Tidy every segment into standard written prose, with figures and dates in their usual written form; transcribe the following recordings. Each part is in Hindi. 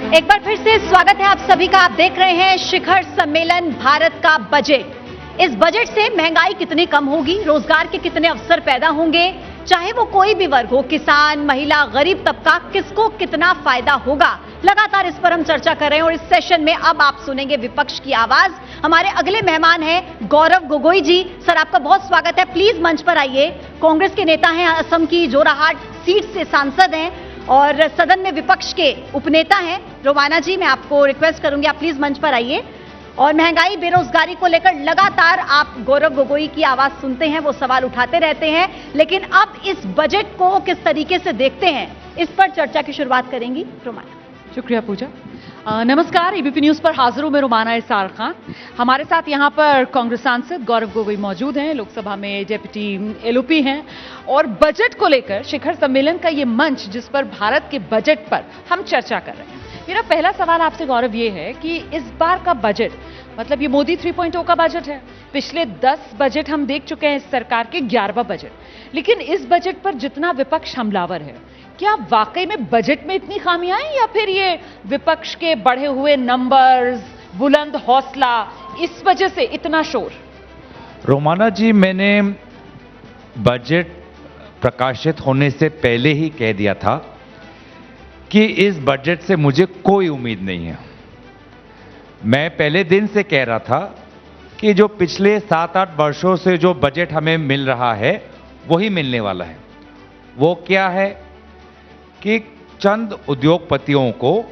एक बार फिर से स्वागत है आप सभी का। आप देख रहे हैं शिखर सम्मेलन भारत का बजट। इस बजट से महंगाई कितनी कम होगी, रोजगार के कितने अवसर पैदा होंगे, चाहे वो कोई भी वर्ग हो, किसान, महिला, गरीब तबका, किसको कितना फायदा होगा, लगातार इस पर हम चर्चा कर रहे हैं। और इस सेशन में अब आप सुनेंगे विपक्ष की आवाज। हमारे अगले मेहमान हैं गौरव गोगोई जी। सर, आपका बहुत स्वागत है, प्लीज मंच पर आइए। कांग्रेस के नेता हैं, असम की जोराहाट सीट से सांसद हैं और सदन में विपक्ष के उपनेता हैं। रोमाना जी, मैं आपको रिक्वेस्ट करूंगी आप प्लीज मंच पर आइए। और महंगाई, बेरोजगारी को लेकर लगातार आप गौरव गोगोई की आवाज सुनते हैं, वो सवाल उठाते रहते हैं, लेकिन अब इस बजट को किस तरीके से देखते हैं, इस पर चर्चा की शुरुआत करेंगी रोमाना। शुक्रिया पूजा। नमस्कार, एबीपी न्यूज पर हाजिर हूं मैं रोमाना इसार खान। हमारे साथ यहां पर कांग्रेस सांसद गौरव गोगोई मौजूद हैं, लोकसभा में डेप्यूटी एलओपी हैं। और बजट को लेकर शिखर सम्मेलन का ये मंच जिस पर भारत के बजट पर हम चर्चा कर रहे हैं। मेरा पहला सवाल आपसे गौरव ये है कि इस बार का बजट, मतलब ये मोदी 3.0 का बजट है। पिछले 10 बजट हम देख चुके हैं इस सरकार के, 11वां बजट, लेकिन इस बजट पर जितना विपक्ष हमलावर है, क्या वाकई में बजट में इतनी खामियां हैं या फिर ये विपक्ष के बढ़े हुए नंबर्स, बुलंद हौसला, इस वजह से इतना शोर? रोमाना जी, मैंने बजट प्रकाशित होने से पहले ही कह दिया था कि इस बजट से मुझे कोई उम्मीद नहीं है। मैं पहले दिन से कह रहा था कि जो पिछले 7-8 वर्षों से जो बजट हमें मिल रहा है वही मिलने वाला है। वो क्या है कि चंद उद्योगपतियों को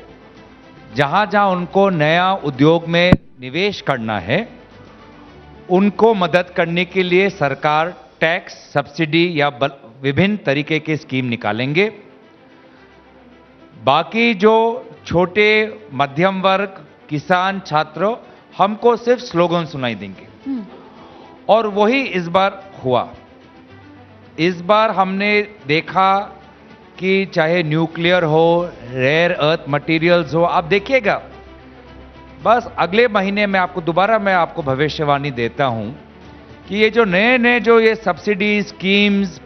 जहां जहां उनको नया उद्योग में निवेश करना है, उनको मदद करने के लिए सरकार टैक्स, सब्सिडी या विभिन्न तरीके के स्कीम निकालेंगे। बाकी जो छोटे मध्यम वर्ग, किसान, छात्र, हमको सिर्फ स्लोगन सुनाई देंगे। और वही इस बार हुआ। इस बार हमने देखा कि चाहे न्यूक्लियर हो, रेयर अर्थ मटेरियल्स हो, आप देखिएगा बस अगले महीने में आपको दोबारा मैं आपको भविष्यवाणी देता हूं कि ये जो नए नए जो ये सब्सिडी स्कीम्स,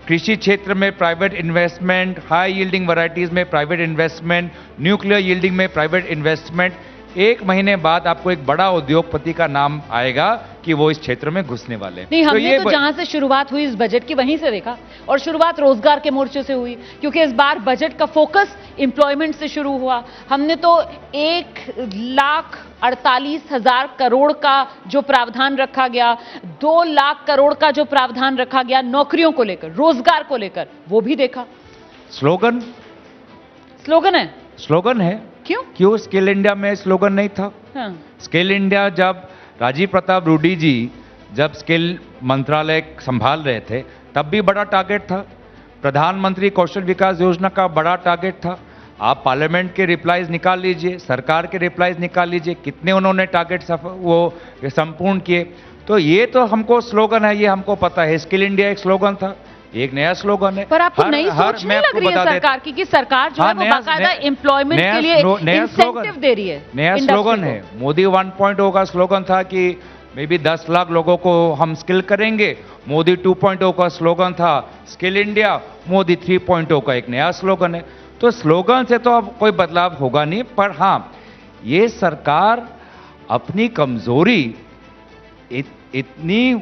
कृषि क्षेत्र में private investment, high yielding varieties में प्राइवेट इन्वेस्टमेंट, न्यूक्लियर यील्डिंग में प्राइवेट इन्वेस्टमेंट, 1 महीने बाद आपको एक बड़ा उद्योगपति का नाम आएगा कि वो इस क्षेत्र में घुसने वाले हैं। नहीं, हमने तो जहां से शुरुआत हुई इस बजट की वहीं से देखा, और शुरुआत रोजगार के मोर्चे से हुई, क्योंकि इस बार बजट का फोकस एम्प्लॉयमेंट से शुरू हुआ। हमने तो 1,48,000 करोड़ का जो प्रावधान रखा गया, 2 लाख करोड़ का जो प्रावधान रखा गया नौकरियों को लेकर, रोजगार को लेकर, वो भी देखा। स्लोगन है, स्लोगन है। क्यों स्किल इंडिया में स्लोगन नहीं था? हाँ। स्किल इंडिया जब राजीव प्रताप रूडी जी जब स्किल मंत्रालय संभाल रहे थे तब भी बड़ा टारगेट था। प्रधानमंत्री कौशल विकास योजना का बड़ा टारगेट था। आप पार्लियामेंट के रिप्लाईज निकाल लीजिए, सरकार के रिप्लाईज निकाल लीजिए, कितने उन्होंने टारगेट वो संपूर्ण किए। तो ये तो हमको स्लोगन है, ये हमको पता है। स्किल इंडिया एक स्लोगन था, एक नया स्लोगन है। पर आपको नई सोच नहीं लग रही है सरकार की कि सरकार जो है वो बाकायदा एम्प्लॉयमेंट के लिए इंसेंटिव दे रही है? नया स्लोगन है। मोदी 1.0 का स्लोगन था कि मे बी 10 लाख लोगों को हम स्किल करेंगे। मोदी 2.0 का स्लोगन था स्किल इंडिया। मोदी 3.0 का एक नया स्लोगन है। तो स्लोगन से तो अब कोई बदलाव होगा नहीं, पर हां, ये सरकार अपनी कमजोरी इतनी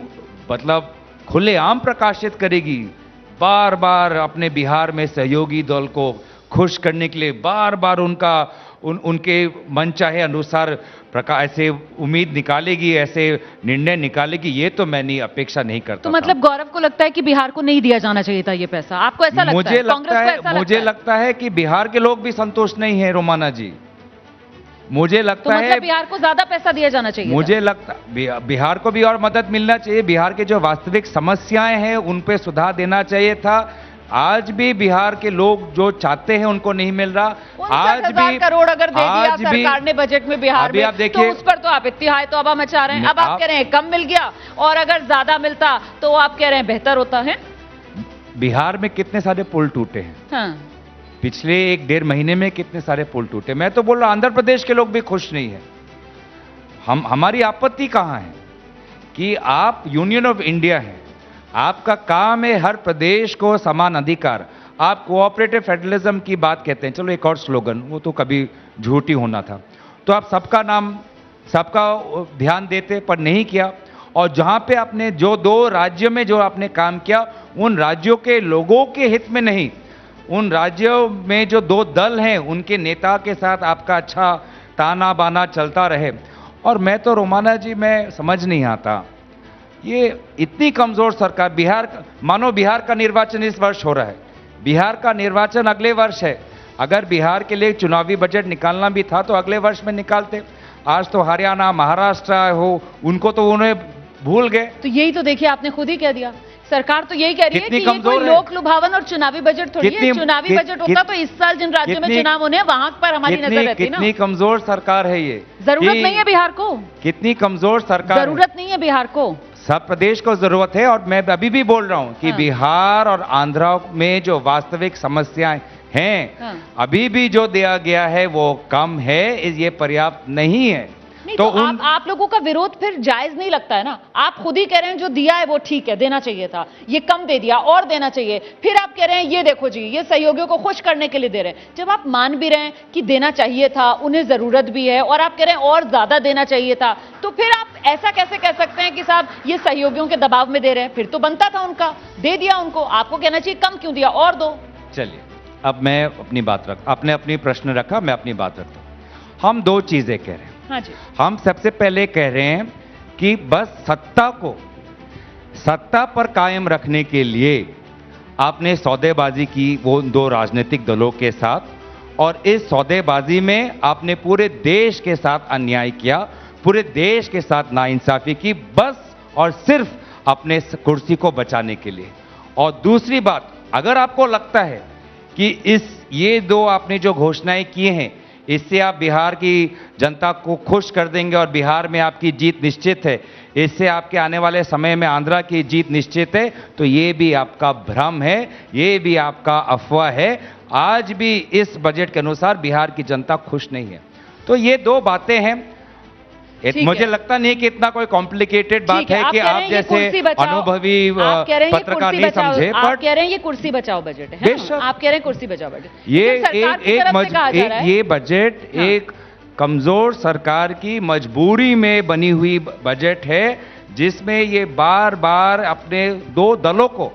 मतलब खुलेआम प्रकाशित करेगी। बार बार अपने बिहार में सहयोगी दल को खुश करने के लिए बार बार उनके मनचाहे अनुसार ऐसे उम्मीद निकालेगी, ऐसे निर्णय निकालेगी। ये तो मैं नहीं अपेक्षा नहीं करता। तो मतलब गौरव को लगता है कि बिहार को नहीं दिया जाना चाहिए था ये पैसा? आपको ऐसा लगता है? मुझे लगता है कि बिहार के लोग भी संतुष्ट नहीं है रोमाना जी। मुझे लगता है बिहार को ज्यादा पैसा दिया जाना चाहिए। मुझे लगता बिहार को भी और मदद मिलना चाहिए। बिहार के जो वास्तविक समस्याएं हैं उन पे सुधार देना चाहिए था। आज भी बिहार के लोग जो चाहते हैं उनको नहीं मिल रहा। आज भी करोड़ अगर दे दिया सरकार ने बजट में बिहार में, तो उस पर तो आप इत्तेहाय तौबा मचा रहे हैं। अब आप कह रहे हैं कम मिल गया, और अगर ज्यादा मिलता तो आप कह रहे हैं बेहतर होता है। बिहार में कितने सारे पुल टूटे हैं। हाँ। पिछले 1-1.5 महीने में कितने सारे पुल टूटे। मैं तो बोल रहा आंध्र प्रदेश के लोग भी खुश नहीं है। हमारी आपत्ति कहां है कि आप यूनियन ऑफ इंडिया है, आपका काम है हर प्रदेश को समान अधिकार। आप कोऑपरेटिव फेडरलिज्म की बात कहते हैं, चलो एक और स्लोगन, वो तो कभी झूठ ही होना था। तो आप सबका नाम, सबका ध्यान देते, पर नहीं किया। और जहां पे आपने जो 2 राज्यों में जो आपने काम किया, उन राज्यों के लोगों के हित में नहीं, उन राज्यों में जो 2 दल हैं उनके नेता के साथ आपका अच्छा ताना बाना चलता रहे। और मैं तो रोमाना जी, मैं समझ नहीं आता, ये इतनी कमजोर सरकार, मानो बिहार का निर्वाचन इस वर्ष हो रहा है, बिहार का निर्वाचन अगले वर्ष है। अगर बिहार के लिए चुनावी बजट निकालना भी था तो अगले वर्ष में निकालते। आज तो हरियाणा, महाराष्ट्र हो, उनको तो उन्हें भूल गए। तो यही तो देखिए, आपने खुद ही कह दिया, सरकार तो यही कह रही है कि कितनी ये कोई कमजोर है। लोक लुभावन और चुनावी बजट थोड़ी है। चुनावी बजट होता तो इस साल जिन राज्यों में चुनाव होने हैं वहां पर हमारी नजर रहती ना। कितनी कमजोर सरकार है ये। जरूरत नहीं है बिहार को, कितनी कमजोर सरकार है। जरूरत नहीं है बिहार को, सब प्रदेश को जरूरत है। और मैं अभी भी बोल रहा हूं कि हाँ। बिहार और आंध्र में जो वास्तविक समस्याएं हैं, हाँ। अभी भी जो दिया गया है वो कम है, ये पर्याप्त नहीं है। नहीं तो आप लोगों का विरोध फिर जायज नहीं लगता है ना। आप खुद ही कह रहे हैं जो दिया है वो ठीक है, देना चाहिए था, ये कम दे दिया और देना चाहिए। फिर आप कह रहे हैं ये देखो जी, ये सहयोगियों को खुश करने के लिए दे रहे हैं। जब आप मान भी रहे हैं कि देना चाहिए था, उन्हें जरूरत भी है, और आप कह रहे हैं और ज्यादा देना चाहिए था, तो फिर आप ऐसा कैसे कह सकते हैं कि साहब ये सहयोगियों के दबाव में दे रहे हैं? फिर तो बनता था उनका, दे दिया उनको, आपको कहना चाहिए कम क्यों दिया, और दो। चलिए, अब मैं अपनी बात आपने अपनी प्रश्न रखा, मैं अपनी बात रखता हूं। हम 2 चीजें कह रहे हैं। हाँ जी। हम सबसे पहले कह रहे हैं कि बस सत्ता पर कायम रखने के लिए आपने सौदेबाजी की वो 2 राजनीतिक दलों के साथ, और इस सौदेबाजी में आपने पूरे देश के साथ अन्याय किया, पूरे देश के साथ नाइंसाफी की, बस और सिर्फ अपने कुर्सी को बचाने के लिए। और दूसरी बात, अगर आपको लगता है कि ये 2 आपने जो घोषणाएं की हैं, इससे आप बिहार की जनता को खुश कर देंगे और बिहार में आपकी जीत निश्चित है, इससे आपके आने वाले समय में आंध्र की जीत निश्चित है, तो ये भी आपका भ्रम है, ये भी आपका अफवाह है। आज भी इस बजट के अनुसार बिहार की जनता खुश नहीं है। तो ये 2 बातें हैं। मुझे लगता नहीं कि इतना कोई कॉम्प्लिकेटेड बात है कि आप जैसे अनुभवी पत्रकार नहीं समझे। आप कह रहे हैं ये कुर्सी बचाओ बजट है, आप कह रहे हैं कुर्सी बचाओ बजट। ये बजट एक कमजोर सरकार की मजबूरी में बनी हुई बजट है, जिसमें ये बार बार अपने 2 दलों को,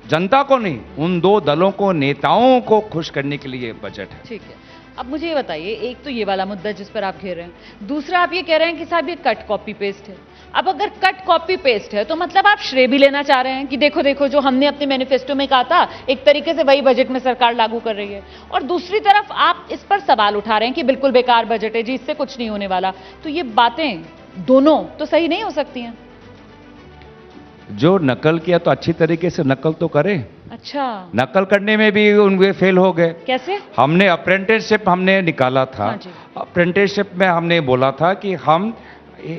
जनता को नहीं, उन 2 दलों को, नेताओं को खुश करने के लिए बजट है। ठीक है, अब मुझे ये बताइए, एक तो ये वाला मुद्दा जिस पर आप घेर रहे हैं, दूसरा आप ये कह रहे हैं कि साहब ये कट कॉपी पेस्ट है। अब अगर कट कॉपी पेस्ट है तो मतलब आप श्रेय भी लेना चाह रहे हैं कि देखो देखो जो हमने अपने मैनिफेस्टो में कहा था, एक तरीके से वही बजट में सरकार लागू कर रही है। और दूसरी तरफ आप इस पर सवाल उठा रहे हैं कि बिल्कुल बेकार बजट है जी, इससे कुछ नहीं होने वाला। तो ये बातें दोनों तो सही नहीं हो सकती हैं। जो नकल किया तो अच्छी तरीके से नकल तो करे। अच्छा, नकल करने में भी उनके फेल हो गए। कैसे? हमने अप्रेंटिसशिप हमने निकाला था। हाँ, अप्रेंटिसशिप में हमने बोला था कि हम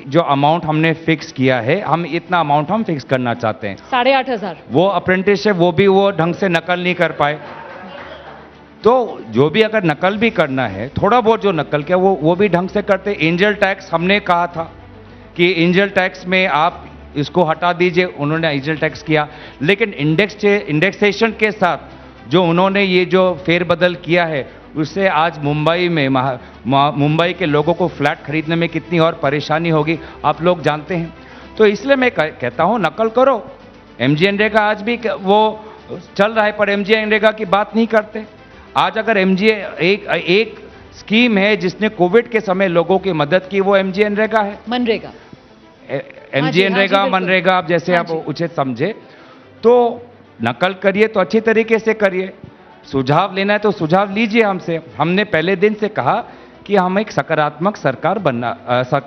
जो अमाउंट हमने फिक्स किया है, हम इतना अमाउंट हम फिक्स करना चाहते हैं। 8,500। वो अप्रेंटिसशिप वो ढंग से नकल नहीं कर पाए। तो जो भी अगर नकल भी करना है, थोड़ा बहुत जो नकल किया वो भी ढंग से करते। एंजल टैक्स हमने कहा था कि एंजल टैक्स में आप इसको हटा दीजिए, उन्होंने एंजल टैक्स किया। लेकिन इंडेक्सेशन के साथ जो उन्होंने ये जो फेरबदल किया है, उससे आज मुंबई में मुंबई के लोगों को फ्लैट खरीदने में कितनी और परेशानी होगी आप लोग जानते हैं। तो इसलिए मैं कहता हूं नकल करो। एमजीएनरेगा आज भी वो चल रहा है, पर एमजीएनरेगा की बात नहीं करते। आज अगर एक स्कीम है जिसने कोविड के समय लोगों की मदद की, वो एमजीएनरेगा है, मनरेगा। एमजीएनरेगा, मनरेगा, आप जैसे आप उचित समझे। तो नकल करिए तो अच्छी तरीके से करिए। सुझाव लेना है तो सुझाव लीजिए हमसे। हमने पहले दिन से कहा कि हम एक सकारात्मक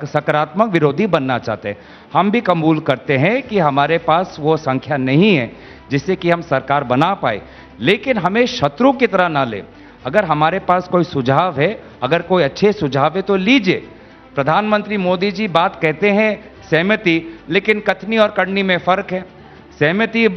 सकारात्मक विरोधी बनना चाहते हैं। हम भी कबूल करते हैं कि हमारे पास वो संख्या नहीं है जिससे कि हम सरकार बना पाए, लेकिन हमें शत्रु की तरह ना ले। अगर हमारे पास कोई सुझाव है, अगर कोई अच्छे सुझाव है तो लीजिए। प्रधानमंत्री मोदी जी बात कहते हैं सहमति, लेकिन कथनी और करनी में फर्क है। सहमति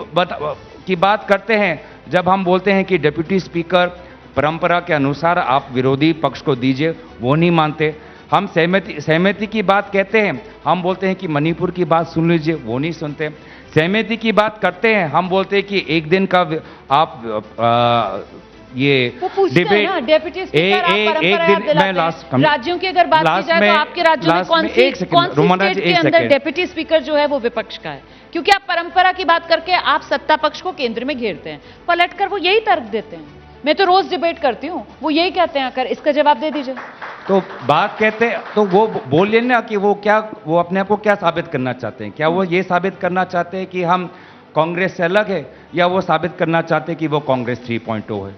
की बात करते हैं जब हम बोलते हैं कि डिप्टी स्पीकर परंपरा के अनुसार आप विरोधी पक्ष को दीजिए, वो नहीं मानते। हम सहमति की बात कहते हैं, हम बोलते हैं कि मणिपुर की बात सुन लीजिए, वो नहीं सुनते। सहमति की बात करते हैं, हम बोलते हैं कि एक दिन का आप ये वो पूछते हैं ना डेप्यूटी स्पीकर, आप परंपरा याद दिलाते हैं। राज्यों की अगर बात की जाए तो आपके राज्यों में कौन सी स्टेट के अंदर डेप्यूटी स्पीकर जो है वो विपक्ष का है? क्योंकि आप परंपरा की बात करके आप सत्ता पक्ष को केंद्र में घेरते हैं, पलटकर वो यही तर्क देते हैं। मैं तो रोज डिबेट करती हूँ, वो यही कहते हैं, आकर इसका जवाब दे दीजिए। तो बात कहते हैं तो वो बोलिए ना कि वो अपने आप को क्या साबित करना चाहते हैं? क्या वो ये साबित करना चाहते हैं कि हम कांग्रेस से अलग है, या वो साबित करना चाहते हैं कि वो कांग्रेस 3.0 है?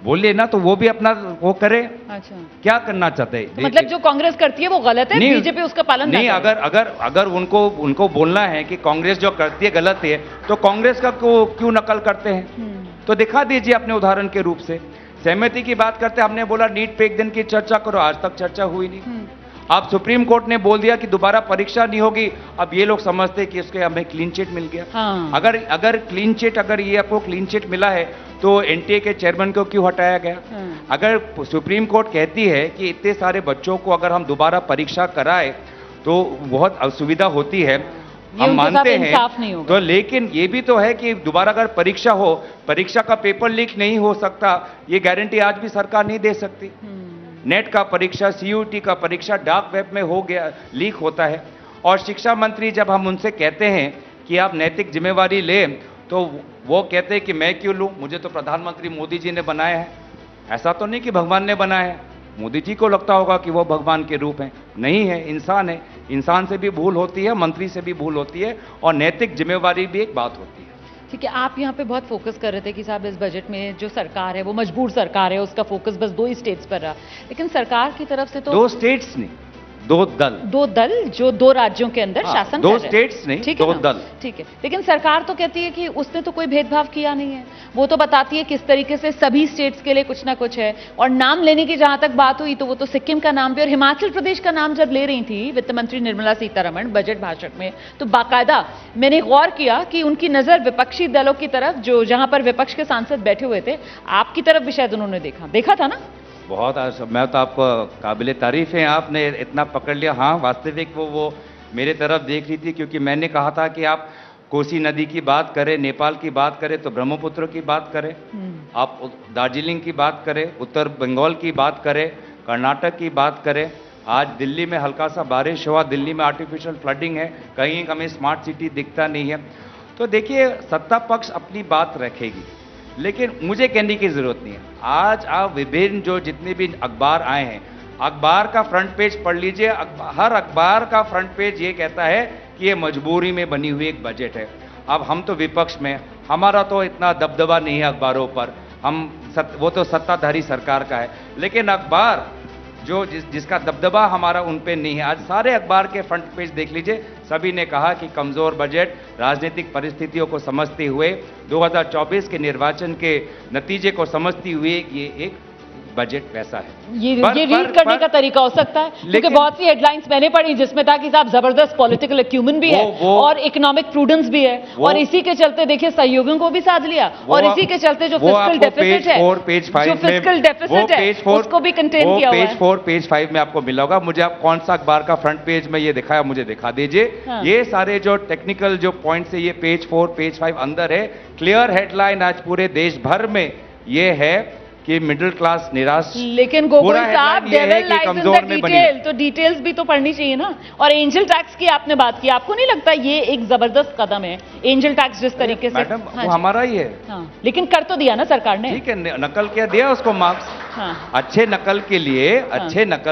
बोलिए ना, तो वो भी अपना वो करे। अच्छा, क्या करना चाहते हैं? तो मतलब जो कांग्रेस करती है वो गलत है, बीजेपी उसका पालन नहीं। अगर उनको बोलना है कि कांग्रेस जो करती है गलत है, तो कांग्रेस का क्यों नकल करते हैं? तो दिखा दीजिए अपने उदाहरण के रूप से। सहमति की बात करते, हमने बोला नीट पे एक दिन की चर्चा करो, आज तक चर्चा हुई नहीं। अब सुप्रीम कोर्ट ने बोल दिया कि दोबारा परीक्षा नहीं होगी। अब ये लोग समझते हैं कि उसके हमें क्लीन चिट मिल गया। हाँ। अगर क्लीन चिट, अगर ये आपको क्लीन चिट मिला है तो एनटीए के चेयरमैन को क्यों हटाया गया? हाँ। अगर सुप्रीम कोर्ट कहती है कि इतने सारे बच्चों को अगर हम दोबारा परीक्षा कराए तो बहुत असुविधा होती है, हम मानते हैं, तो लेकिन ये भी तो है कि दोबारा अगर परीक्षा हो, परीक्षा का पेपर लीक नहीं हो सकता, ये गारंटी आज भी सरकार नहीं दे सकती। नेट का परीक्षा, सीयूटी का परीक्षा डार्क वेब में हो गया, लीक होता है। और शिक्षा मंत्री जब हम उनसे कहते हैं कि आप नैतिक जिम्मेवारी लें, तो वो कहते हैं कि मैं क्यों लूं, मुझे तो प्रधानमंत्री मोदी जी ने बनाया है। ऐसा तो नहीं कि भगवान ने बनाया है। मोदी जी को लगता होगा कि वो भगवान के रूप हैं, नहीं है, इंसान है। इंसान से भी भूल होती है, मंत्री से भी भूल होती है, और नैतिक जिम्मेवारी भी एक बात होती है। ठीक है, आप यहाँ पे बहुत फोकस कर रहे थे कि साहब इस बजट में जो सरकार है वो मजबूर सरकार है, उसका फोकस बस 2 ही स्टेट्स पर रहा। लेकिन सरकार की तरफ से तो 2 स्टेट्स नहीं, 2 दल जो 2 राज्यों के अंदर शासन कर रहे हैं। 2 स्टेट्स नहीं, ठीक है 2 दल। ठीक है, लेकिन सरकार तो कहती है कि उसने तो कोई भेदभाव किया नहीं है। वो तो बताती है किस तरीके से सभी स्टेट्स के लिए कुछ ना कुछ है। और नाम लेने की जहां तक बात हुई तो वो तो सिक्किम का नाम भी और हिमाचल प्रदेश का नाम जब ले रही थी वित्त मंत्री निर्मला सीतारमण बजट भाषण में, तो बाकायदा मैंने गौर किया कि उनकी नजर विपक्षी दलों की तरफ, जो जहां पर विपक्ष के सांसद बैठे हुए थे, आपकी तरफ भी शायद उन्होंने देखा था ना। बहुत मैं तो आपको काबिल तारीफ है, आपने इतना पकड़ लिया। हाँ, वास्तविक वो मेरे तरफ देख रही थी, क्योंकि मैंने कहा था कि आप कोसी नदी की बात करें, नेपाल की बात करें, तो ब्रह्मपुत्र की बात करें, आप दार्जिलिंग की बात करें, उत्तर बंगाल की बात करें, कर्नाटक की बात करें। आज दिल्ली में हल्का सा बारिश हुआ, दिल्ली में आर्टिफिशियल फ्लडिंग है, कहीं हमें स्मार्ट सिटी दिखता नहीं है। तो देखिए, सत्ता पक्ष अपनी बात रखेगी, लेकिन मुझे कहने की जरूरत नहीं है। आज आप विभिन्न जो जितने भी अखबार आए हैं, अखबार का फ्रंट पेज पढ़ लीजिए। हर अखबार का फ्रंट पेज ये कहता है कि ये मजबूरी में बनी हुई एक बजट है। अब हम तो विपक्ष में, हमारा तो इतना दबदबा नहीं है अखबारों पर, वो तो सत्ताधारी सरकार का है। लेकिन अखबार जो जिसका दबदबा हमारा उन पे नहीं है, आज सारे अखबार के फ्रंट पेज देख लीजिए, सभी ने कहा कि कमजोर बजट, राजनीतिक परिस्थितियों को समझते हुए, 2024 के निर्वाचन के नतीजे को समझते हुए ये एक बजट वैसा है। ये रीड करने का तरीका हो सकता है, क्योंकि बहुत सी हेडलाइंस मैंने पढ़ी जिसमें था कि साहब जबरदस्त पॉलिटिकल एक्यूमेन भी है और इकोनॉमिक प्रूडेंस भी है, और इसी के चलते देखिए सहयोगियों को भी साथ लिया, और इसी के चलते जो फिस्कल डेफिसिट है, जो फिस्कल डेफिसिट है उसको भी कंटेन किया हुआ है। पेज 4 पेज 5 में आपको मिला होगा। मुझे आप कौन सा अखबार का फ्रंट पेज में ये दिखाया, मुझे दिखा दीजिए। ये सारे जो टेक्निकल जो पॉइंट्स है, ये पेज 4 पेज 5 अंदर है। क्लियर हेडलाइन आज पूरे देश भर में ये है कि मिडिल क्लास निराश। लेकिन गोगोई साहब, devil lies in the detail, तो डिटेल्स भी तो पढ़नी चाहिए ना। और एंजल टैक्स की आपने बात की, आपको नहीं लगता ये एक जबरदस्त कदम है? एंजल टैक्स जिस तरीके से, मैडम, वो हमारा ही है। हाँ, लेकिन कर तो दिया ना सरकार ने। ठीक है, नकल किया, दिया उसको मार्क्स। हाँ, अच्छे नकल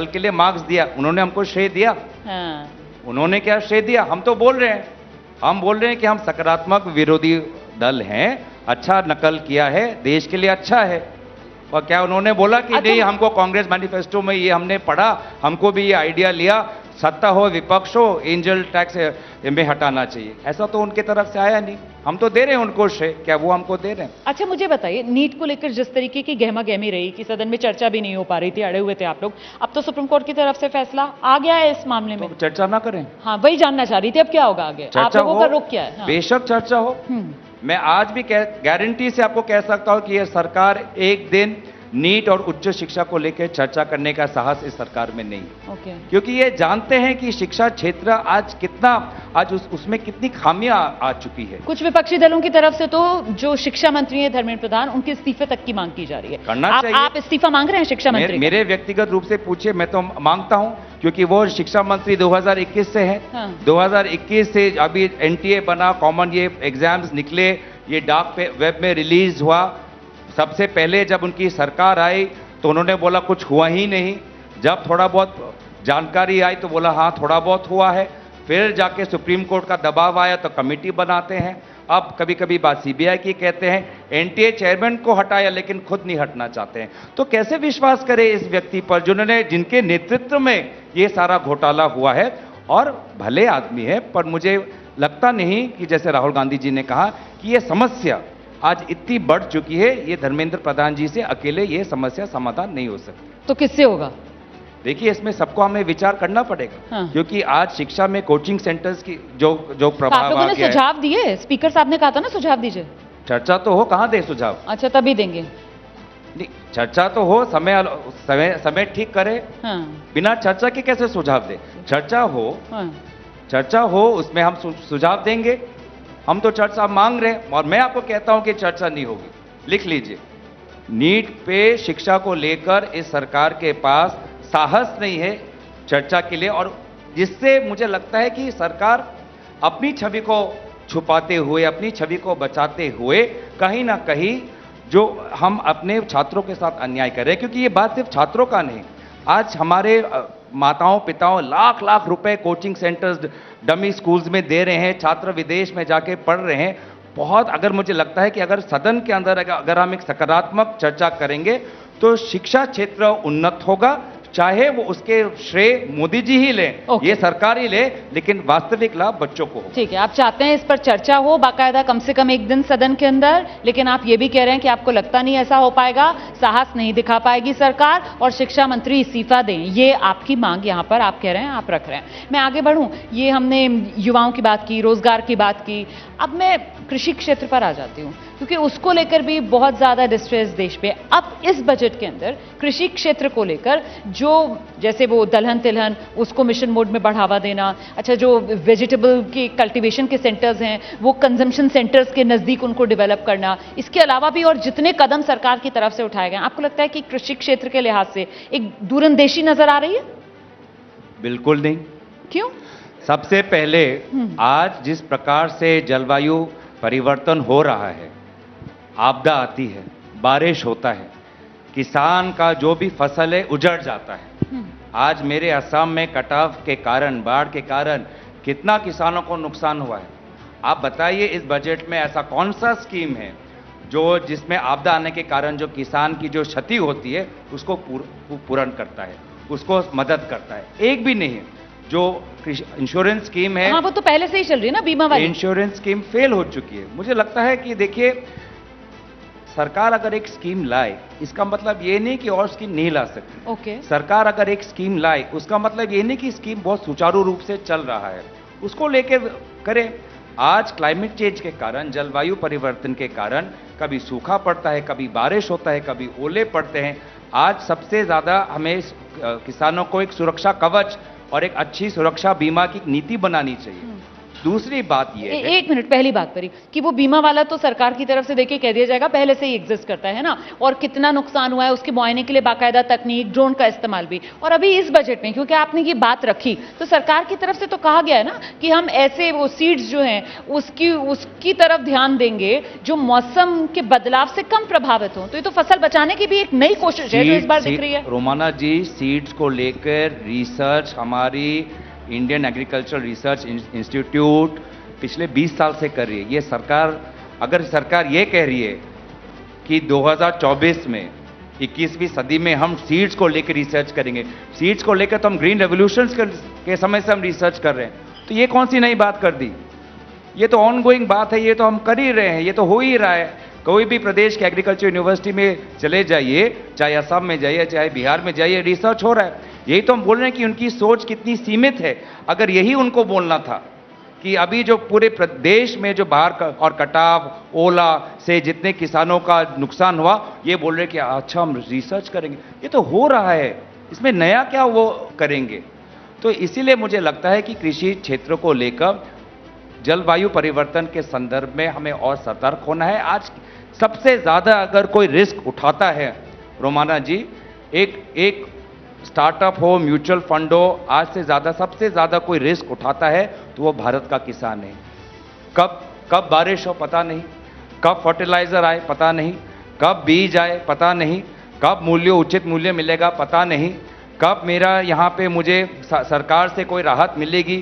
के लिए मार्क्स दिया, उन्होंने हमको श्रेय दिया। हाँ, उन्होंने क्या श्रेय दिया? हम तो बोल रहे हैं कि हम सकारात्मक विरोधी दल हैं, अच्छा नकल किया है, देश के लिए अच्छा है। और क्या उन्होंने बोला कि नहीं, हमको कांग्रेस मैनिफेस्टो में ये हमने पढ़ा, हमको भी ये आइडिया लिया, सत्ता हो विपक्ष हो, एंजल टैक्स में हटाना चाहिए? ऐसा तो उनके तरफ से आया नहीं। हम तो दे रहे हैं उनको श्रेय, क्या वो हमको दे रहे हैं? अच्छा, मुझे बताइए, नीट को लेकर जिस तरीके की गहमा गहमी रही कि सदन में चर्चा भी नहीं हो पा रही थी, अड़े हुए थे आप लोग, अब तो सुप्रीम कोर्ट की तरफ से फैसला आ गया है इस मामले में। तो चर्चा ना करें? हाँ, वही जानना चाह रही थी, अब क्या होगा आगे? आप लोगों का रुख क्या है? हाँ। बेशक चर्चा हो। मैं आज भी गारंटी से आपको कह सकता हूं कि यह सरकार एक दिन नीट और उच्च शिक्षा को लेकर चर्चा करने का साहस इस सरकार में नहीं है। ओके। क्योंकि ये जानते हैं कि शिक्षा क्षेत्र आज उसमें कितनी खामियां आ चुकी है। कुछ विपक्षी दलों की तरफ से तो जो शिक्षा मंत्री है धर्मेंद्र प्रधान, उनके इस्तीफे तक की मांग की जा रही है। करना चाहिए। आप इस्तीफा मांग रहे हैं शिक्षा मंत्री? मेरे व्यक्तिगत रूप से पूछिए, मैं तो मांगता हूं, क्योंकि वो शिक्षा मंत्री 2021 से है। हाँ। 2021 से अभी एनटीए बना, कॉमन ये एग्जाम्स निकले, ये डाक पे वेब में रिलीज हुआ। सबसे पहले जब उनकी सरकार आई तो उन्होंने बोला कुछ हुआ ही नहीं। जब थोड़ा बहुत जानकारी आई तो बोला हाँ थोड़ा बहुत हुआ है। फिर जाके सुप्रीम कोर्ट का दबाव आया तो कमेटी बनाते हैं। अब कभी कभी बात सीबीआई की कहते हैं। एनटीए चेयरमैन को हटाया लेकिन खुद नहीं हटना चाहते हैं। तो कैसे विश्वास करें इस व्यक्ति पर जिनके नेतृत्व में ये सारा घोटाला हुआ है। और भले आदमी है, पर मुझे लगता नहीं कि जैसे राहुल गांधी जी ने कहा कि ये समस्या आज इतनी बढ़ चुकी है, ये धर्मेंद्र प्रधान जी से अकेले ये समस्या समाधान नहीं हो सकती। तो किससे होगा? देखिए, इसमें सबको हमें विचार करना पड़ेगा। हाँ। क्योंकि आज शिक्षा में कोचिंग सेंटर्स की जो तो प्रभाव आप लोगों आ ने गया है। सुझाव दिए? स्पीकर साहब ने कहा था ना सुझाव दीजिए। चर्चा तो हो, कहां दे सुझाव? अच्छा, तभी देंगे। नहीं, चर्चा तो हो, समय ठीक करे। हाँ। बिना चर्चा के कैसे सुझाव दे? चर्चा हो, उसमें हम सुझाव देंगे। हम तो चर्चा मांग रहे हैं और मैं आपको कहता हूं कि चर्चा नहीं होगी। लिख लीजिए, नीट पे शिक्षा को लेकर इस सरकार के पास साहस नहीं है चर्चा के लिए, और जिससे मुझे लगता है कि सरकार अपनी छवि को छुपाते हुए, अपनी छवि को बचाते हुए कहीं ना कहीं जो हम अपने छात्रों के साथ अन्याय कर रहे हैं। क्योंकि ये बात सिर्फ छात्रों का नहीं, आज हमारे माताओं पिताओं लाख लाख रुपए कोचिंग सेंटर्स, डमी स्कूल्स में दे रहे हैं। छात्र विदेश में जाके पढ़ रहे हैं। बहुत, अगर मुझे लगता है कि अगर सदन के अंदर अगर हम एक सकारात्मक चर्चा करेंगे तो शिक्षा क्षेत्र उन्नत होगा। चाहे वो उसके श्रेय मोदी जी ही लें, ये सरकार ही ले, लेकिन वास्तविक लाभ बच्चों को हो। ठीक है, आप चाहते हैं इस पर चर्चा हो बाकायदा, कम से कम एक दिन सदन के अंदर, लेकिन आप ये भी कह रहे हैं कि आपको लगता नहीं ऐसा हो पाएगा, साहस नहीं दिखा पाएगी सरकार और शिक्षा मंत्री इस्तीफा दें। ये आपकी मांग यहां पर आप कह रहे हैं, आप रख रहे हैं। मैं आगे बढ़ूं, ये हमने युवाओं की बात की, रोजगार की बात की। अब मैं कृषि क्षेत्र पर आ जाती हूं, क्योंकि उसको लेकर भी बहुत ज्यादा डिस्ट्रेस देश पे। अब इस बजट के अंदर कृषि क्षेत्र को लेकर जो जैसे वो दलहन तिलहन, उसको मिशन मोड में बढ़ावा देना, अच्छा जो वेजिटेबल के कल्टीवेशन के सेंटर्स हैं वो कंजम्पशन सेंटर्स के नजदीक उनको डेवलप करना, इसके अलावा भी और जितने कदम सरकार की तरफ से उठाए गए, आपको लगता है कि कृषि क्षेत्र के लिहाज से एक दूरंदेशी नजर आ रही है? बिल्कुल नहीं। क्यों? सबसे पहले आज जिस प्रकार से जलवायु परिवर्तन हो रहा है, आपदा आती है, बारिश होता है, किसान का जो भी फसल है उजड़ जाता है। आज मेरे असम में कटाव के कारण, बाढ़ के कारण कितना किसानों को नुकसान हुआ है। आप बताइए, इस बजट में ऐसा कौन सा स्कीम है जिसमें आपदा आने के कारण जो किसान की जो क्षति होती है उसको पूर्ण करता है, उसको मदद करता है? एक भी नहीं है। जो इंश्योरेंस स्कीम है, हाँ, वो तो पहले से ही चल रही है ना, बीमा वाली। इंश्योरेंस स्कीम फेल हो चुकी है। मुझे लगता है कि देखिए, सरकार अगर एक स्कीम लाए, इसका मतलब ये नहीं कि और स्कीम नहीं ला सकती। ओके। सरकार अगर एक स्कीम लाए, उसका मतलब ये नहीं कि स्कीम बहुत सुचारू रूप से चल रहा है, उसको लेकर करें। आज क्लाइमेट चेंज के कारण, जलवायु परिवर्तन के कारण कभी सूखा पड़ता है, कभी बारिश होता है, कभी ओले पड़ते हैं। आज सबसे ज्यादा हमें किसानों को एक सुरक्षा कवच और एक अच्छी सुरक्षा बीमा की नीति बनानी चाहिए। दूसरी बात ये है, एक मिनट, पहली बात पर ही कि वो बीमा वाला तो सरकार की तरफ से देखिए कह दिया जाएगा, पहले से ही एग्जिस्ट करता है ना, और कितना नुकसान हुआ है उसके मुआयने के लिए बाकायदा तकनीक, ड्रोन का इस्तेमाल भी। और अभी इस बजट में, क्योंकि आपने ये बात रखी, तो सरकार की तरफ से तो कहा गया है ना कि हम ऐसे वो सीड्स जो हैं उसकी तरफ ध्यान देंगे जो मौसम के बदलाव से कम प्रभावित हो। तो ये तो फसल बचाने की भी एक नई कोशिश है जो इस बार दिख रही है। रोमाना जी, सीड्स को लेकर रिसर्च हमारी इंडियन एग्रीकल्चर रिसर्च इंस्टीट्यूट पिछले 20 साल से कर रही है। ये सरकार, अगर सरकार ये कह रही है कि 2024 में 21वीं सदी में हम सीड्स को लेकर रिसर्च करेंगे, सीड्स को लेकर तो हम ग्रीन रेवोल्यूशन के समय से हम रिसर्च कर रहे हैं, तो ये कौन सी नई बात कर दी? ये तो ऑनगोइंग बात है, ये तो हम कर ही रहे हैं, ये तो हो ही रहा है। कोई भी प्रदेश के एग्रीकल्चर यूनिवर्सिटी में चले जाइए, चाहे असम में जाइए, चाहे बिहार में जाइए, रिसर्च हो रहा है। यही तो हम बोल रहे हैं कि उनकी सोच कितनी सीमित है। अगर यही उनको बोलना था कि अभी जो पूरे प्रदेश में जो बाहर का और कटाव, ओला से जितने किसानों का नुकसान हुआ, ये बोल रहे कि अच्छा हम रिसर्च करेंगे। ये तो हो रहा है, इसमें नया क्या वो करेंगे। तो इसीलिए मुझे लगता है कि कृषि क्षेत्र को लेकर जलवायु परिवर्तन के संदर्भ में हमें और सतर्क होना है। आज सबसे ज्यादा अगर कोई रिस्क उठाता है रोमाना जी, एक स्टार्टअप हो, म्यूचुअल फंड हो, आज से ज्यादा सबसे ज्यादा कोई रिस्क उठाता है तो वो भारत का किसान है। कब बारिश हो पता नहीं, कब फर्टिलाइजर आए पता नहीं, कब बीज आए पता नहीं, कब उचित मूल्य मिलेगा पता नहीं, कब मेरा यहाँ पे मुझे सरकार से कोई राहत मिलेगी,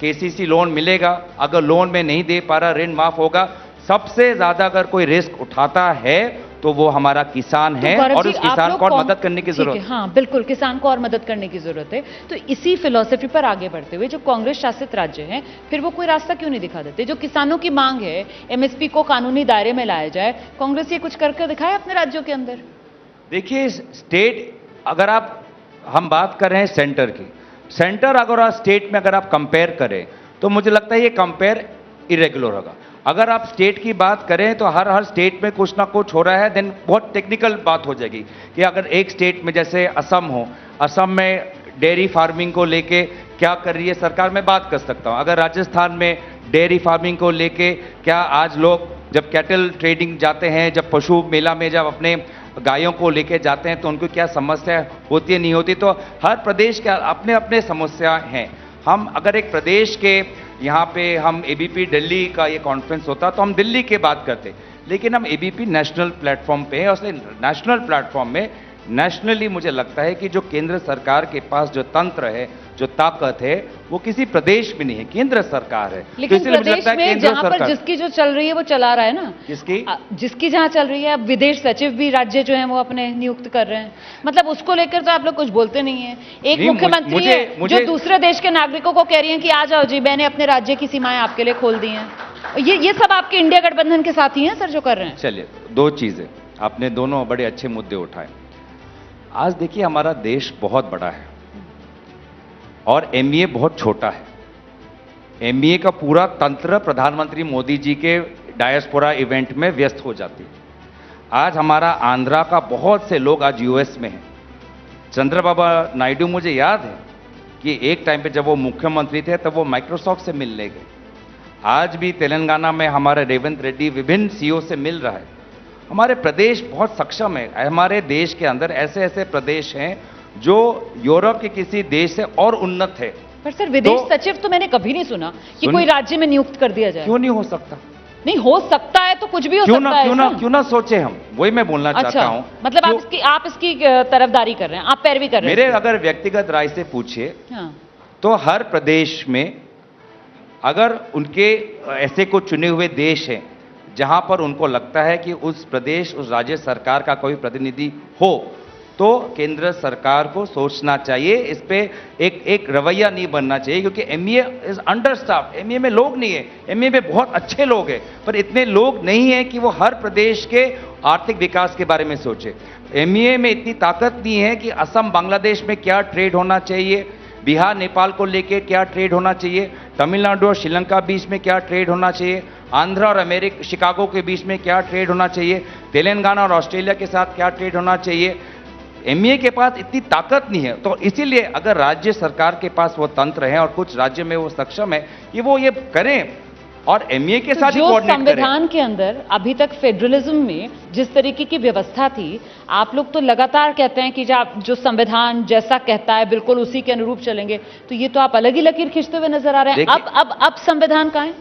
केसीसी लोन मिलेगा, अगर लोन में नहीं दे पा रहा ऋण माफ होगा। सबसे ज्यादा अगर कोई रिस्क उठाता है तो वो हमारा किसान है, और उस किसान को और मदद करने की जरूरत है। हाँ बिल्कुल, किसान को और मदद करने की जरूरत है। तो इसी फिलॉसफी पर आगे बढ़ते हुए जो कांग्रेस शासित राज्य हैं, फिर वो कोई रास्ता क्यों नहीं दिखा देते? जो किसानों की मांग है एमएसपी को कानूनी दायरे में लाया जाए, कांग्रेस ये कुछ करके दिखाए अपने राज्यों के अंदर? देखिए स्टेट, अगर हम बात कर रहे हैं सेंटर की, सेंटर अगर आप स्टेट में अगर आप कंपेयर करें तो मुझे लगता है ये कंपेयर इरेगुलर होगा। अगर आप स्टेट की बात करें तो हर स्टेट में कुछ ना कुछ हो रहा है, देन बहुत टेक्निकल बात हो जाएगी कि अगर एक स्टेट में जैसे असम हो, असम में डेयरी फार्मिंग को लेके क्या कर रही है सरकार, मैं बात कर सकता हूं। अगर राजस्थान में डेयरी फार्मिंग को लेके क्या आज लोग जब कैटल ट्रेडिंग जाते हैं, जब पशु मेला में जब अपने गायों को लेके जाते हैं तो उनको क्या समस्या होती है नहीं होती, तो हर प्रदेश के अपने अपने समस्या हैं। हम अगर एक प्रदेश के यहाँ पे हम एबीपी दिल्ली का ये कॉन्फ्रेंस होता तो हम दिल्ली की बात करते, लेकिन हम एबीपी नेशनल प्लेटफॉर्म पे हैं, और नेशनल प्लेटफॉर्म में नेशनली मुझे लगता है कि जो केंद्र सरकार के पास जो तंत्र है, जो ताकत है, वो किसी प्रदेश में नहीं है, केंद्र सरकार है। लेकिन तो इसलिए मुझे प्रदेश लगता है में केंद्र जहां पर सरकार जिसकी जो चल रही है वो चला रहा है ना, जिसकी जहां चल रही है। अब विदेश सचिव भी राज्य जो है वो अपने नियुक्त कर रहे हैं, मतलब उसको लेकर तो आप लोग कुछ बोलते नहीं है। एक मुख्यमंत्री है जो दूसरे देश के नागरिकों को कह रही है कि आ जाओ जी, मैंने अपने राज्य की सीमाएं आपके लिए खोल दी हैं। ये सब आपके इंडिया गठबंधन के साथी हैं सर जो कर रहे हैं। चलिए, दो चीजें आपने दोनों बड़े अच्छे मुद्दे उठाए। आज देखिए हमारा देश बहुत बड़ा है और एमईए बहुत छोटा है। एमईए का पूरा तंत्र प्रधानमंत्री मोदी जी के डायस्पोरा इवेंट में व्यस्त हो जाती है। आज हमारा आंध्रा का बहुत से लोग आज यूएस में हैं। चंद्रबाबू नायडू, मुझे याद है कि एक टाइम पे जब वो मुख्यमंत्री थे तब वो माइक्रोसॉफ्ट से मिलने गए। आज भी तेलंगाना में हमारे रेवंत रेड्डी विभिन्न सीईओ से मिल रहा है। हमारे प्रदेश बहुत सक्षम है। हमारे देश के अंदर ऐसे ऐसे प्रदेश हैं जो यूरोप के किसी देश से और उन्नत है। पर सर विदेश सचिव तो मैंने कभी नहीं सुना कि कोई राज्य में नियुक्त कर दिया जाए। क्यों नहीं हो सकता? नहीं हो सकता है तो कुछ भी हो सकता है। क्यों ना सोचे हम, वही मैं बोलना चाहता हूं। मतलब आप इसकी तरफदारी कर रहे हैं, आप पैरवी कर रहे हैं। मेरे अगर व्यक्तिगत राय से पूछिए तो हर प्रदेश में अगर उनके ऐसे कुछ चुने हुए देश हैं जहां पर उनको लगता है कि उस प्रदेश, उस राज्य सरकार का कोई प्रतिनिधि हो, तो केंद्र सरकार को सोचना चाहिए। इस पे एक रवैया नहीं बनना चाहिए, क्योंकि MEA is under staff. MEA में लोग नहीं है, एमईए में बहुत अच्छे लोग हैं, पर इतने लोग नहीं है कि वो हर प्रदेश के आर्थिक विकास के बारे में सोचे। एमईए में इतनी ताकत नहीं है कि असम बांग्लादेश में क्या ट्रेड होना चाहिए, बिहार नेपाल को लेके क्या ट्रेड होना चाहिए, तमिलनाडु और श्रीलंका बीच में क्या ट्रेड होना चाहिए, आंध्र और शिकागो के बीच में क्या ट्रेड होना चाहिए, तेलंगाना और ऑस्ट्रेलिया के साथ क्या ट्रेड होना चाहिए। एमईए के पास इतनी ताकत नहीं है। तो इसीलिए अगर राज्य सरकार के पास वो तंत्र है और कुछ राज्य में वो सक्षम है कि वो ये करें और एमईए के साथ जो संविधान के अंदर अभी तक फेडरलिज्म में जिस तरीके की व्यवस्था थी, आप लोग तो लगातार कहते हैं कि जो संविधान जैसा कहता है बिल्कुल उसी के अनुरूप चलेंगे, तो ये तो आप अलग ही लकीर खींचते हुए नजर आ रहे हैं। अब संविधान कहां है?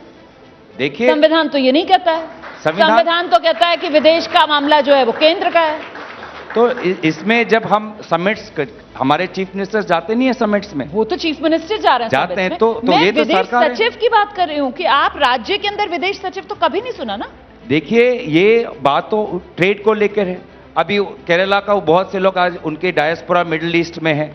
देखिए, संविधान तो ये नहीं कहता है। संविधान तो कहता है कि विदेश का मामला जो है वो केंद्र का है। तो इसमें जब हम समिट्स, हमारे चीफ मिनिस्टर जाते नहीं है समिट्स में, वो तो चीफ मिनिस्टर जाते हैं तो ये तो सरकार सचिव की बात कर रही हूं कि आप राज्य के अंदर विदेश सचिव तो कभी नहीं सुना ना। देखिए, ये बात तो ट्रेड को लेकर है। अभी केरला का बहुत से लोग आज उनके डायस्पोरा मिडिल ईस्ट में है।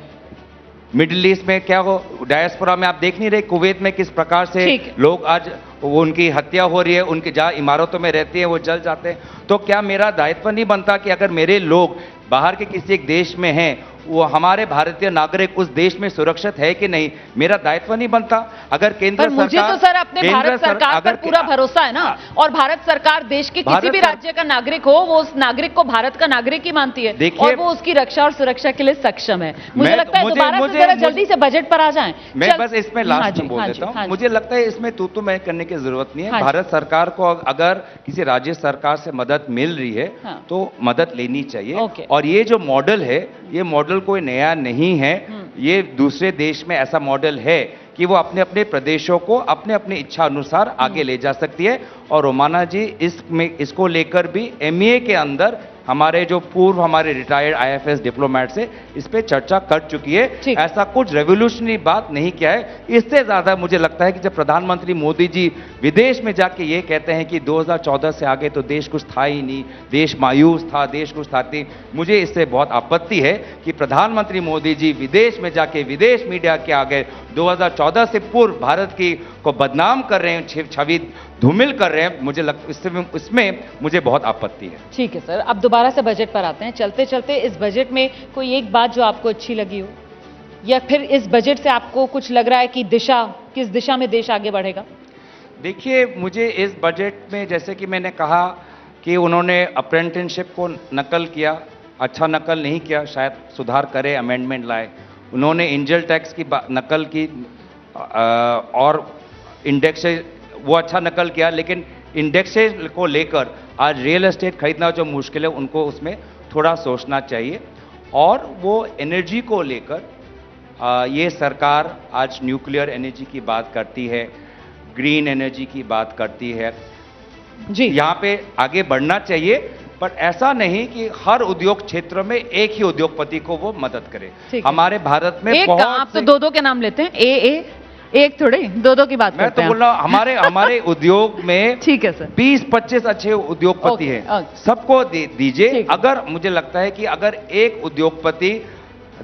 मिडिल ईस्ट में क्या हो, डायस्पोरा में आप देख नहीं रहे कुवैत में किस प्रकार से लोग आज उनकी हत्या हो रही है, उनकी जहां इमारतों में रहती है वो जल जाते हैं। तो क्या मेरा दायित्व नहीं बनता कि अगर मेरे लोग बाहर के किसी एक देश में हैं वो हमारे भारतीय नागरिक उस देश में सुरक्षित है कि नहीं, मेरा दायित्व नहीं बनता? अगर केंद्र पर मुझे तो सर अपने भारत सरकार पर पूरा भरोसा है ना, और भारत सरकार देश के किसी भी राज्य का नागरिक हो, वो उस नागरिक को भारत का नागरिक ही मानती है और वो उसकी रक्षा और सुरक्षा के लिए सक्षम है। मुझे लगता है दोबारा से जरा जल्दी से बजट पर आ जाएं। मैं बस इसमें लास्ट में बोल देता हूं, मुझे लगता है इसमें तू मैं करने की जरूरत नहीं है। भारत सरकार को अगर किसी राज्य सरकार से मदद मिल रही है तो मदद लेनी चाहिए। और ये जो मॉडल है, ये मॉडल कोई नया नहीं है, ये दूसरे देश में ऐसा मॉडल है कि वो अपने अपने प्रदेशों को अपने अपने इच्छा अनुसार आगे ले जा सकती है। और रोमाना जी इसको लेकर भी एमईए के अंदर हमारे जो पूर्व हमारे रिटायर्ड आईएफएस डिप्लोमेट से इस पे चर्चा कर चुकी है। ऐसा कुछ रेवोल्यूशनरी बात नहीं किया है। इससे ज्यादा मुझे लगता है कि जब प्रधानमंत्री मोदी जी विदेश में जाके ये कहते हैं कि 2014 से आगे तो देश कुछ था ही नहीं, देश मायूस था, देश कुछ था नहीं, मुझे इससे बहुत आपत्ति है कि प्रधानमंत्री मोदी जी विदेश में जाके विदेश मीडिया के आगे 2014 से पूर्व भारत की को बदनाम कर रहे हैं, छवि धूमिल कर रहे हैं। मुझे इसमें मुझे बहुत आपत्ति है। ठीक है सर, अब दोबारा से बजट पर आते हैं। चलते चलते इस बजट में कोई एक बात जो आपको अच्छी लगी हो, या फिर इस बजट से आपको कुछ लग रहा है कि किस दिशा में देश आगे बढ़ेगा? देखिए, मुझे इस बजट में जैसे कि मैंने कहा कि उन्होंने अप्रेंटिसशिप को नकल किया, अच्छा नकल नहीं किया, शायद सुधार करे, अमेंडमेंट लाए। उन्होंने इंजल टैक्स की नकल की और इंडेक्स वो अच्छा नकल किया, लेकिन इंडेक्सेस को लेकर आज रियल एस्टेट खरीदना जो मुश्किल है उनको उसमें थोड़ा सोचना चाहिए। और वो एनर्जी को लेकर ये सरकार आज न्यूक्लियर एनर्जी की बात करती है, ग्रीन एनर्जी की बात करती है जी, यहाँ पे आगे बढ़ना चाहिए, पर ऐसा नहीं कि हर उद्योग क्षेत्र में एक ही उद्योगपति को वो मदद करे। हमारे भारत में बहुत आप तो दो के नाम लेते हैं, एक थोड़े दो की बात मैं तो बोल रहा हूं हमारे उद्योग में ठीक है सर, 20-25 अच्छे उद्योगपति हैं, सबको दीजिए। अगर मुझे लगता है कि अगर एक उद्योगपति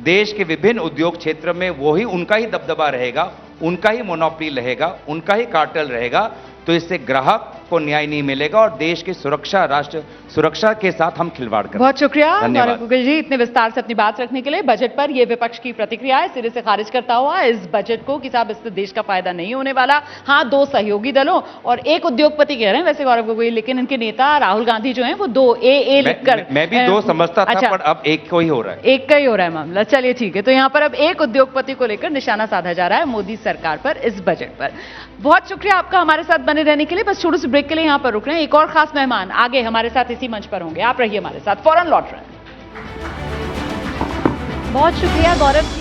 देश के विभिन्न उद्योग क्षेत्र में वही उनका ही दबदबा रहेगा, उनका ही मोनोपोली रहेगा, उनका ही कार्टेल रहेगा, तो इससे ग्राहक को न्याय नहीं मिलेगा और देश की सुरक्षा, राष्ट्र सुरक्षा के साथ हम खिलवाड़ करेंगे। बहुत शुक्रिया गौरव गोगोई जी, इतने विस्तार से अपनी बात रखने के लिए। बजट पर यह विपक्ष की प्रतिक्रिया है, सिरे से खारिज करता हुआ इस बजट को कि साहब इससे देश का फायदा नहीं होने वाला। हाँ, 2 सहयोगी दलों और एक उद्योगपति कह रहे हैं वैसे गौरव गोगोई, लेकिन इनके नेता राहुल गांधी जो है वो 2 ए लिखकर, मैं भी 2 समझता था, पर अब एक को ही हो रहा है, एक का ही हो रहा है मामला। चलिए ठीक है, तो यहाँ पर अब एक उद्योगपति को लेकर निशाना साधा जा रहा है मोदी सरकार पर इस बजट पर। बहुत शुक्रिया आपका हमारे साथ बने रहने के लिए। बस छोटे से ब्रेक के लिए यहाँ पर रुक रहे हैं, एक और खास मेहमान आगे हमारे साथ इसी मंच पर होंगे, आप रहिए हमारे साथ, फौरन लौट रहे हैं। बहुत शुक्रिया गौरव जी।